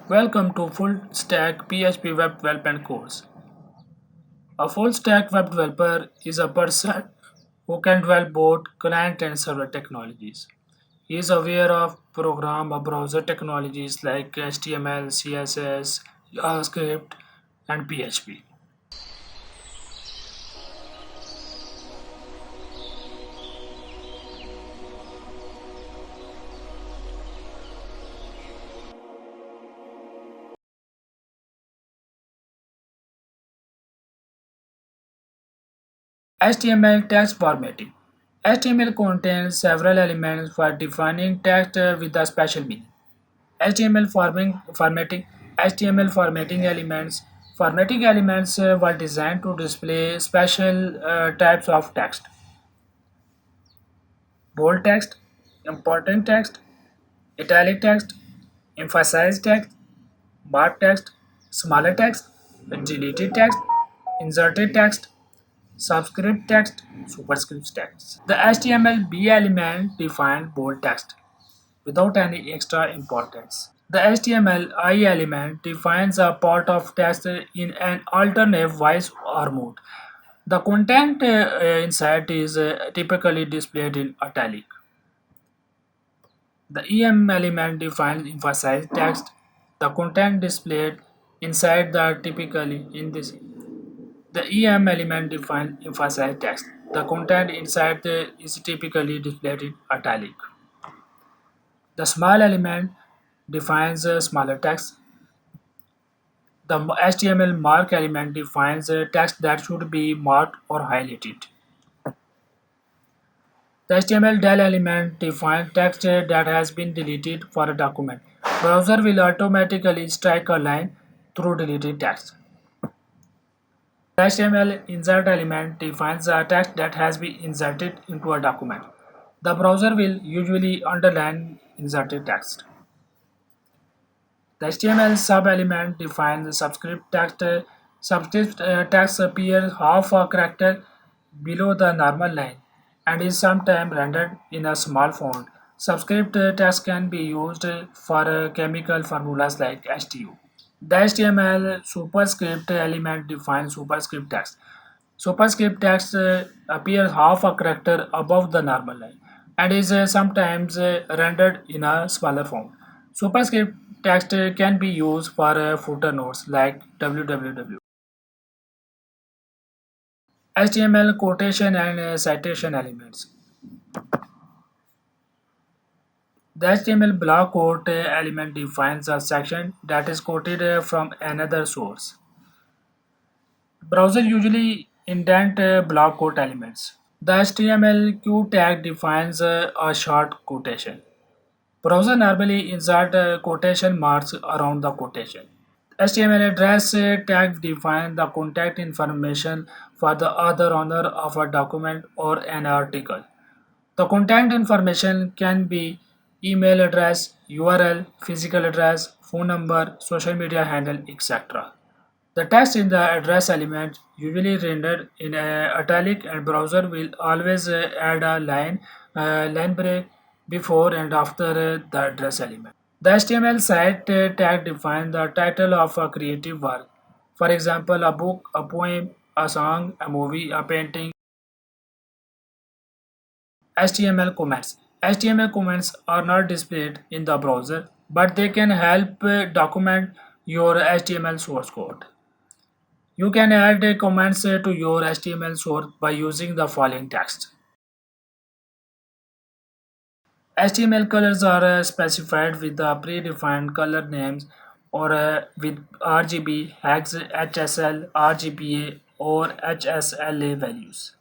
Welcome to Full Stack PHP Web Development course. A full stack web developer is a person who can develop both client and server technologies. He is aware of program or browser technologies like HTML, CSS, JavaScript, and PHP. HTML text formatting. HTML contains several elements for defining text with a special meaning. HTML formatting elements. Formatting elements were designed to display special types of text: bold text, important text, italic text, emphasized text, marked text, smaller text, deleted text, inserted text, subscript text, superscript text. The HTML element defines bold text without any extra importance. The HTML element defines a part of text in an alternate voice or mode. The content inside is typically displayed in italic. The EM element defines emphasized text. The content displayed inside the typically in this. The EM element defines emphasized text. The content inside is typically displayed in italic. The small element defines smaller text. The HTML mark element defines text that should be marked or highlighted. The HTML del element defines text that has been deleted for a document. Browser will automatically strike a line through deleted text. The HTML insert element defines a text that has been inserted into a document. The browser will usually underline inserted text. The HTML sub-element defines subscript text. Subscript text appears half a character below the normal line and is sometimes rendered in a small font. Subscript text can be used for chemical formulas like HTU. The HTML superscript element defines superscript text. Superscript text appears half a character above the normal line and is sometimes rendered in a smaller font. Superscript text can be used for footer notes like www. HTML quotation and citation elements. The HTML block quote element defines a section that is quoted from another source. Browser usually indent block quote elements. The HTML tag defines a short quotation. Browser normally insert quotation marks around the quotation. HTML address tag defines the contact information for the other owner of a document or an article. The contact information can be email address, URL, physical address, phone number, social media handle, etc. The text in the address element usually rendered in italic and browser will always add a line break before and after the address element. The HTML site tag defines the title of a creative work. For example, a book, a poem, a song, a movie, a painting. HTML comments. HTML comments are not displayed in the browser, but they can help document your HTML source code. You can add comments to your HTML source by using the following text. HTML colors are specified with the predefined color names or with RGB, HEX, HSL, RGBA, or HSLA values.